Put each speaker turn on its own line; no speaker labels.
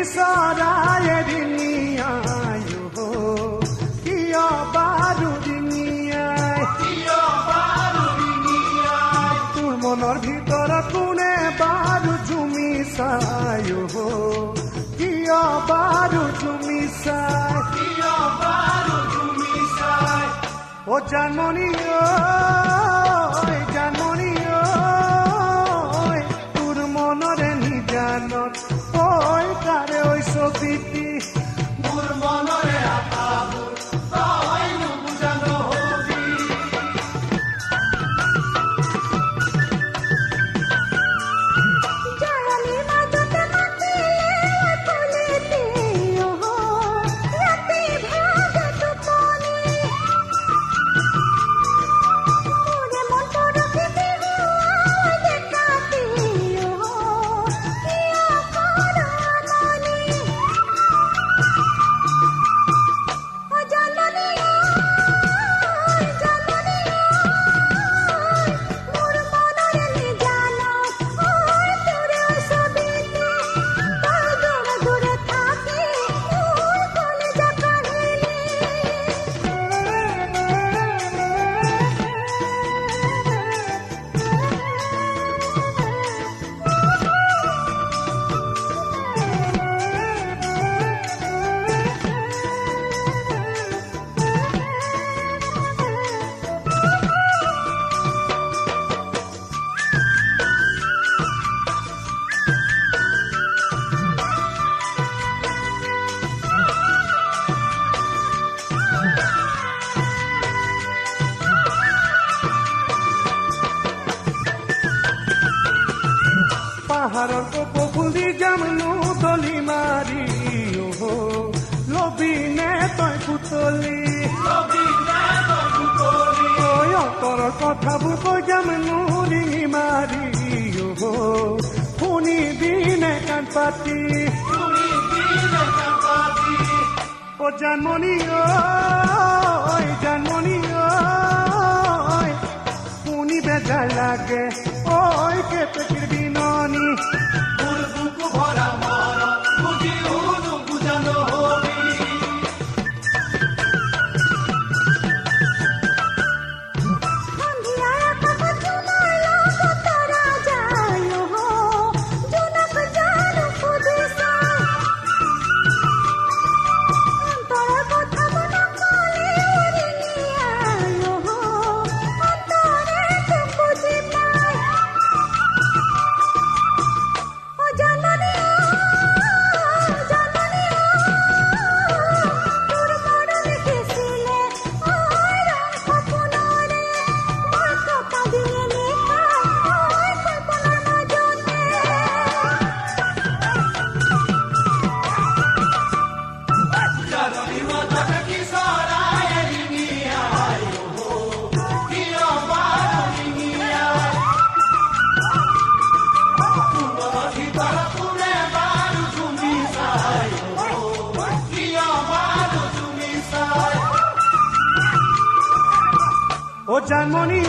চৰাই এৰিনিয়াই কিয় বাৰু ৰিঙিয়াই তোৰ মনৰ ভিতৰত কোনে বাৰু জুমি চাই কিয় বাৰু জুমি চাই ও জানমণি জানমণি তোৰ মনৰে নিজানত তাৰে ঐ ছবিটি মোৰ মনৰে আশাবোৰ তই নুবুজা নহবি
জানি মাজতে মাতিলে কলিতে ৰাতি ভাগে টোপনি মোৰে মন পৰখি বিহুৱাই দেখাতি কিয় কৰমানি ও জানমণি জানমণি মোৰ মনৰে নিজানত তোৰে ছবিটি তই দূৰে দূৰে থাকি মোৰ কলিজা কাহিনী
পাহাৰৰ কপৌফুলি যামনো তলি মাৰি লবিনে তই পুতলি অন্তৰৰ কথাবোৰ কৈ যামনো ৰিঙি মাৰি শুনিবিনে কাণ পাতি ও জানমণি জানমণি শুনি বেজাৰ লাগে ঐ কেতকীৰ বিননি তোৰ বুকু ভৰা মৰম বুজিও নুবুজা নহবি
সন্ধিয়াৰ আকাশত জোনাৰ লগত তৰা যায় জোনাক জানো সুধি চাই অন্তৰৰ কথাবোৰ নকলে ৰিঙিয়াই অন্তৰে তোক বুজি পায় ও জানমণি জানমণি তোৰ মনত লিখিছিলে ৰং সপোনৰে মই কপা দিয়ে নিশাই সপোনৰ মাজতে
জানমণি মাজতে কি চৰাই এৰিনিয়াই কিয় বাৰু ৰিঙিয়াই তোৰ মনৰ ভিতৰত কোনে বাৰু জুমি চাই কিয় বাৰু জুমি চাই ও জানমণি